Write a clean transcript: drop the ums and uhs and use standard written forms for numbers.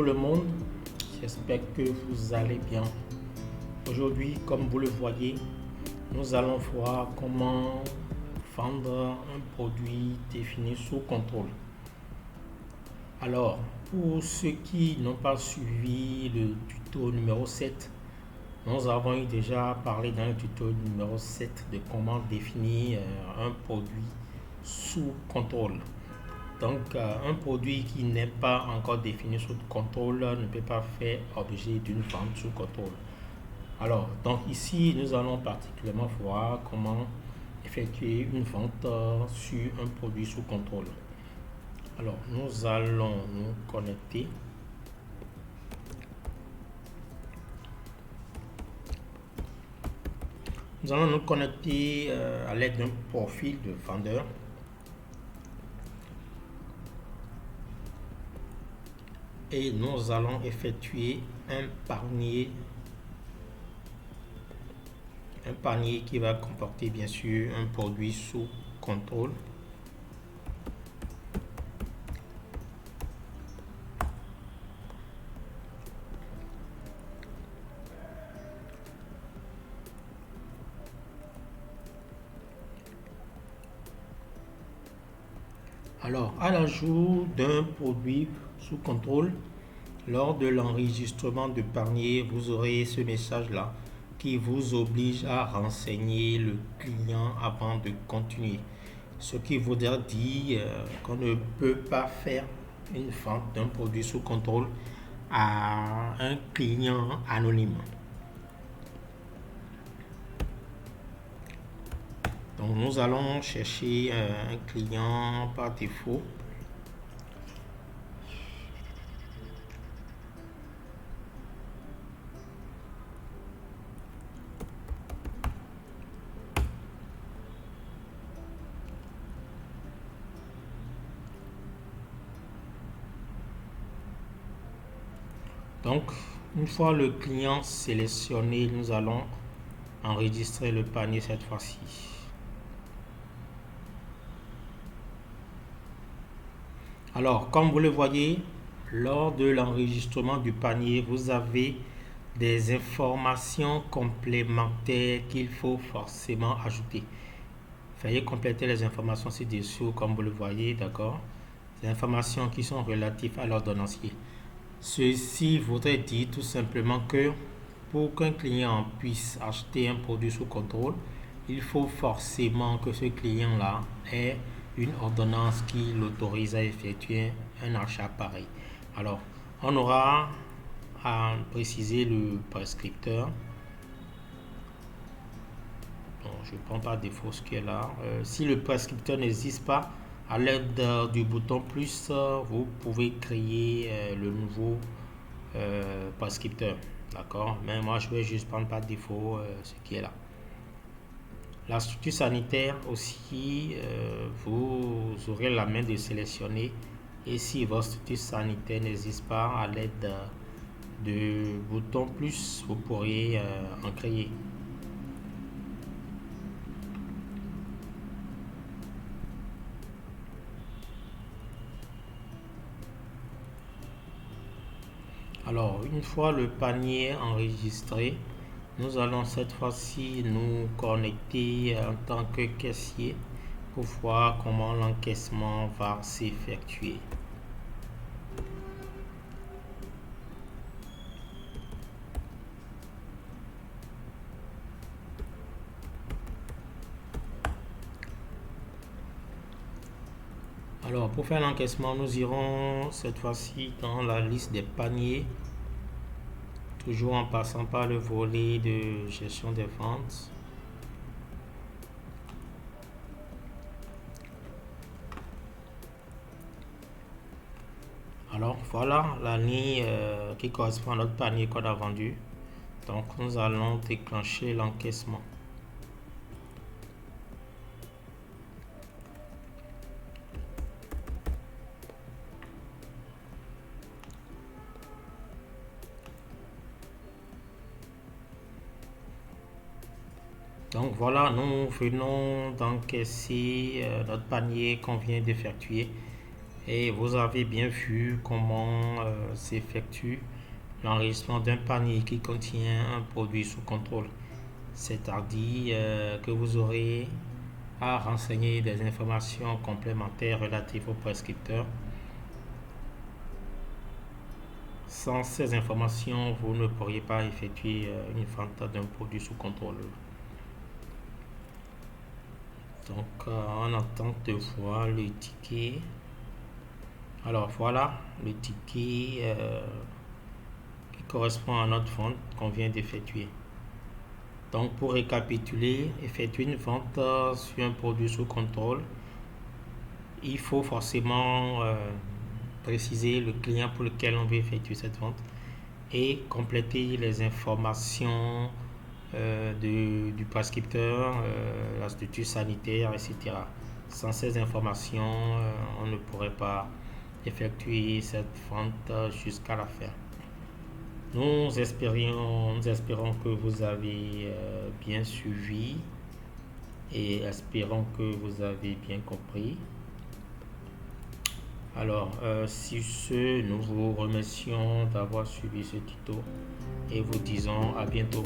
tout le monde, j'espère que vous allez bien. Aujourd'hui, comme vous le voyez, nous allons voir comment vendre un produit défini sous contrôle. Alors, pour ceux qui n'ont pas suivi le tuto numéro 7, nous avons déjà parlé dans le tuto numéro 7 de comment définir un produit sous contrôle. Donc, un produit qui n'est pas encore défini sous contrôle ne peut pas faire objet d'une vente sous contrôle. Alors, donc ici, nous allons particulièrement voir comment effectuer une vente sur un produit sous contrôle. Alors, nous allons nous connecter. Nous allons nous connecter à l'aide d'un profil de vendeur. Et nous allons effectuer un panier qui va comporter bien sûr un produit sous contrôle. Alors, à l'ajout d'un produit sous contrôle, lors de l'enregistrement de panier, vous aurez ce message-là qui vous oblige à renseigner le client avant de continuer. Ce qui voudra dire qu'on ne peut pas faire une vente d'un produit sous contrôle à un client anonyme. Donc nous allons chercher un client par défaut. Donc, une fois le client sélectionné, nous allons enregistrer le panier cette fois-ci. Alors, comme vous le voyez, lors de l'enregistrement du panier, vous avez des informations complémentaires qu'il faut forcément ajouter. Veuillez compléter les informations ci-dessous, comme vous le voyez, d'accord? Les informations qui sont relatives à l'ordonnancier. Ceci voudrait dire tout simplement que pour qu'un client puisse acheter un produit sous contrôle, il faut forcément que ce client-là ait une ordonnance qui l'autorise à effectuer un achat pareil. Alors, on aura à préciser le prescripteur. Bon, je ne prends pas défaut ce qui est là. Si le prescripteur n'existe pas, à l'aide du bouton plus, vous pouvez créer le nouveau prescripteur. D'accord? Mais moi, je vais juste prendre par défaut ce qui est là. La structure sanitaire aussi, vous aurez la main de sélectionner. Et si votre structure sanitaire n'existe pas, à l'aide du bouton plus, vous pourriez en créer. Alors, une fois le panier enregistré, nous allons cette fois-ci nous connecter en tant que caissier pour voir comment l'encaissement va s'effectuer. Alors, pour faire l'encaissement, nous irons cette fois-ci dans la liste des paniers, toujours en passant par le volet de gestion des ventes. Alors, voilà la ligne qui correspond à notre panier qu'on a vendu. Donc, nous allons déclencher l'encaissement. Donc voilà, nous venons d'encaisser notre panier qu'on vient d'effectuer. Et vous avez bien vu comment s'effectue l'enregistrement d'un panier qui contient un produit sous contrôle. C'est-à-dire que vous aurez à renseigner des informations complémentaires relatives au prescripteur. Sans ces informations, vous ne pourriez pas effectuer une vente d'un produit sous contrôle. Donc, on attend de voir le ticket. Alors voilà le ticket qui correspond à notre vente qu'on vient d'effectuer. Donc pour récapituler, effectuer une vente sur un produit sous contrôle, il faut forcément préciser le client pour lequel on veut effectuer cette vente et compléter les informations du prescripteur, la structure sanitaire, etc. Sans ces informations, on ne pourrait pas effectuer cette vente jusqu'à la fin. Nous espérons que vous avez bien suivi et espérons que vous avez bien compris. Alors, sur ce, nous vous remercions d'avoir suivi ce tuto et vous disons à bientôt.